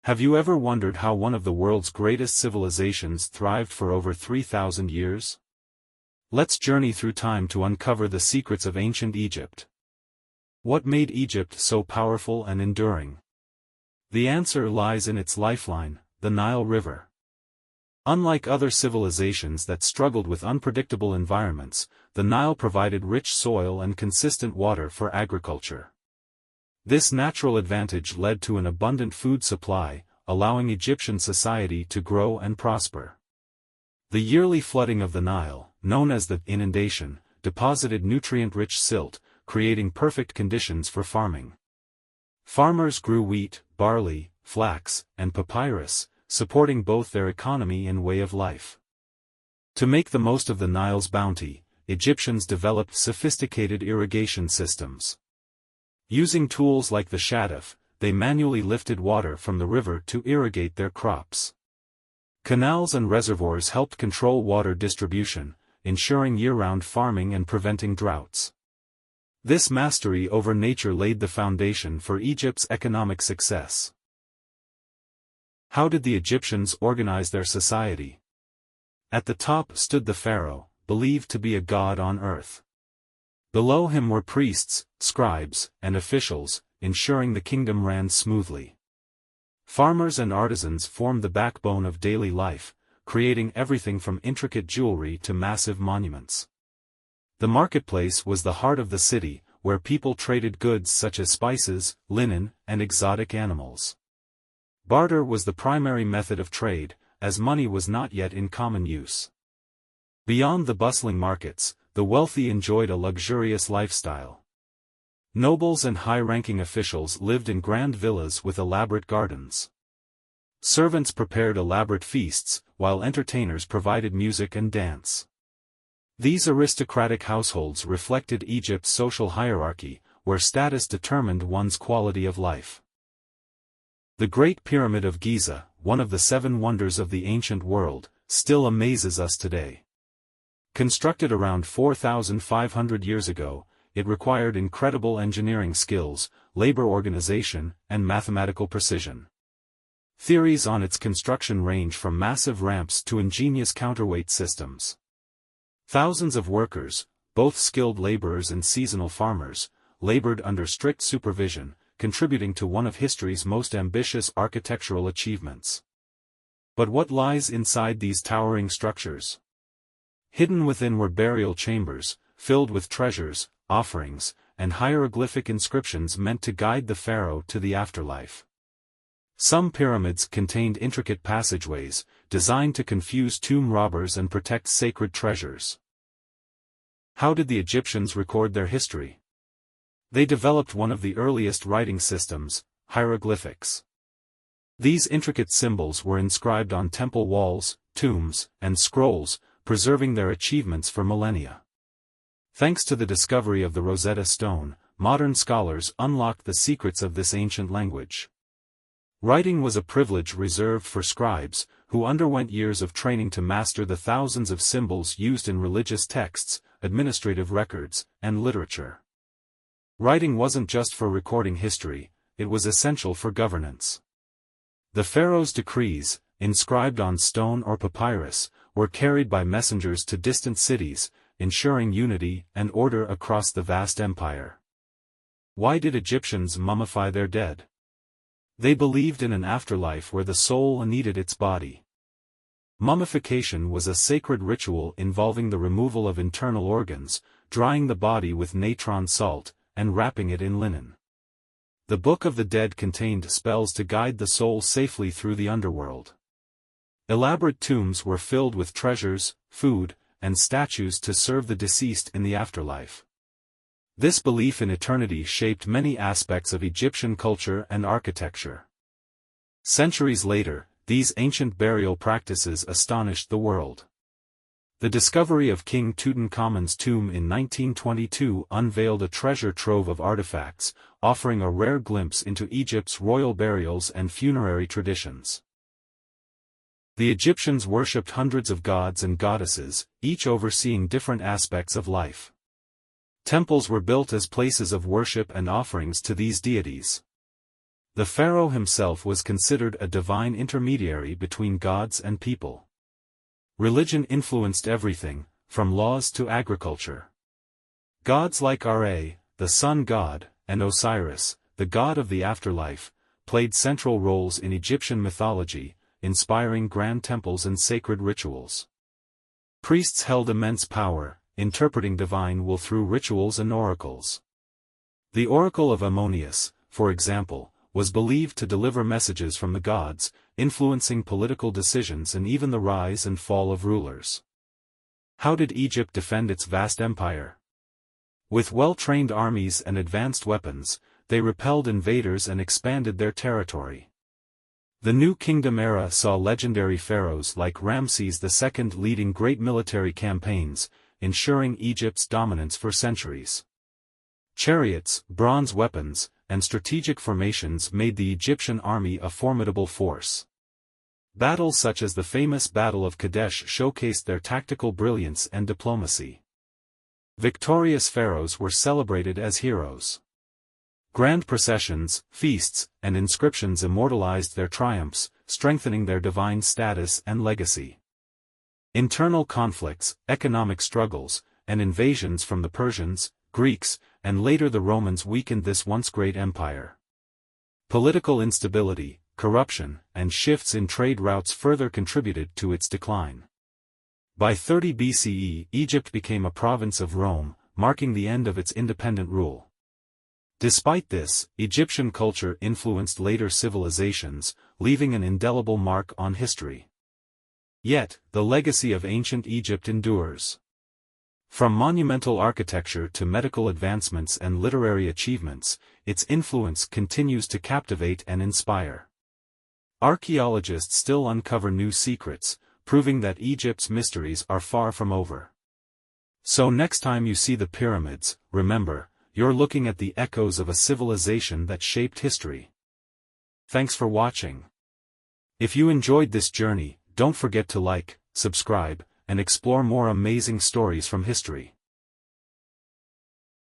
Have you ever wondered how one of the world's greatest civilizations thrived for over 3,000 years? Let's journey through time to uncover the secrets of ancient Egypt. What made Egypt so powerful and enduring? The answer lies in its lifeline, the Nile River. Unlike other civilizations that struggled with unpredictable environments, the Nile provided rich soil and consistent water for agriculture. This natural advantage led to an abundant food supply, allowing Egyptian society to grow and prosper. The yearly flooding of the Nile, known as the inundation, deposited nutrient-rich silt, creating perfect conditions for farming. Farmers grew wheat, barley, flax, and papyrus, supporting both their economy and way of life. To make the most of the Nile's bounty, Egyptians developed sophisticated irrigation systems. Using tools like the shaduf, they manually lifted water from the river to irrigate their crops. Canals and reservoirs helped control water distribution, ensuring year-round farming and preventing droughts. This mastery over nature laid the foundation for Egypt's economic success. How did the Egyptians organize their society? At the top stood the Pharaoh, believed to be a god on earth. Below him were priests, scribes, and officials, ensuring the kingdom ran smoothly. Farmers and artisans formed the backbone of daily life, creating everything from intricate jewelry to massive monuments. The marketplace was the heart of the city, where people traded goods such as spices, linen, and exotic animals. Barter was the primary method of trade, as money was not yet in common use. Beyond the bustling markets, the wealthy enjoyed a luxurious lifestyle. Nobles and high-ranking officials lived in grand villas with elaborate gardens. Servants prepared elaborate feasts, while entertainers provided music and dance. These aristocratic households reflected Egypt's social hierarchy, where status determined one's quality of life. The Great Pyramid of Giza, one of the 7 wonders of the ancient world, still amazes us today. Constructed around 4,500 years ago, it required incredible engineering skills, labor organization, and mathematical precision. Theories on its construction range from massive ramps to ingenious counterweight systems. Thousands of workers, both skilled laborers and seasonal farmers, labored under strict supervision, contributing to one of history's most ambitious architectural achievements. But what lies inside these towering structures? Hidden within were burial chambers, filled with treasures, offerings, and hieroglyphic inscriptions meant to guide the pharaoh to the afterlife. Some pyramids contained intricate passageways, designed to confuse tomb robbers and protect sacred treasures. How did the Egyptians record their history? They developed one of the earliest writing systems, hieroglyphics. These intricate symbols were inscribed on temple walls, tombs, and scrolls, preserving their achievements for millennia. Thanks to the discovery of the Rosetta Stone, modern scholars unlocked the secrets of this ancient language. Writing was a privilege reserved for scribes, who underwent years of training to master the thousands of symbols used in religious texts, administrative records, and literature. Writing wasn't just for recording history, it was essential for governance. The pharaoh's decrees, inscribed on stone or papyrus, were carried by messengers to distant cities, ensuring unity and order across the vast empire. Why did Egyptians mummify their dead? They believed in an afterlife where the soul needed its body. Mummification was a sacred ritual involving the removal of internal organs, drying the body with natron salt, and wrapping it in linen. The Book of the Dead contained spells to guide the soul safely through the underworld. Elaborate tombs were filled with treasures, food, and statues to serve the deceased in the afterlife. This belief in eternity shaped many aspects of Egyptian culture and architecture. Centuries later, these ancient burial practices astonished the world. The discovery of King Tutankhamun's tomb in 1922 unveiled a treasure trove of artifacts, offering a rare glimpse into Egypt's royal burials and funerary traditions. The Egyptians worshipped hundreds of gods and goddesses, each overseeing different aspects of life. Temples were built as places of worship and offerings to these deities. The pharaoh himself was considered a divine intermediary between gods and people. Religion influenced everything, from laws to agriculture. Gods like Ra, the sun god, and Osiris, the god of the afterlife, played central roles in Egyptian mythology, inspiring grand temples and sacred rituals. Priests held immense power, interpreting divine will through rituals and oracles. The Oracle of Ammonius, for example, was believed to deliver messages from the gods, influencing political decisions and even the rise and fall of rulers. How did Egypt defend its vast empire? With well-trained armies and advanced weapons, they repelled invaders and expanded their territory. The New Kingdom era saw legendary pharaohs like Ramses II leading great military campaigns, ensuring Egypt's dominance for centuries. Chariots, bronze weapons, and strategic formations made the Egyptian army a formidable force. Battles such as the famous Battle of Kadesh showcased their tactical brilliance and diplomacy. Victorious pharaohs were celebrated as heroes. Grand processions, feasts, and inscriptions immortalized their triumphs, strengthening their divine status and legacy. Internal conflicts, economic struggles, and invasions from the Persians, Greeks, and later the Romans weakened this once great empire. Political instability, corruption, and shifts in trade routes further contributed to its decline. By 30 BCE, Egypt became a province of Rome, marking the end of its independent rule. Despite this, Egyptian culture influenced later civilizations, leaving an indelible mark on history. Yet, the legacy of ancient Egypt endures. From monumental architecture to medical advancements and literary achievements, its influence continues to captivate and inspire. Archaeologists still uncover new secrets, proving that Egypt's mysteries are far from over. So next time you see the pyramids, remember, you're looking at the echoes of a civilization that shaped history. Thanks for watching. If you enjoyed this journey, don't forget to like, subscribe, and explore more amazing stories from history.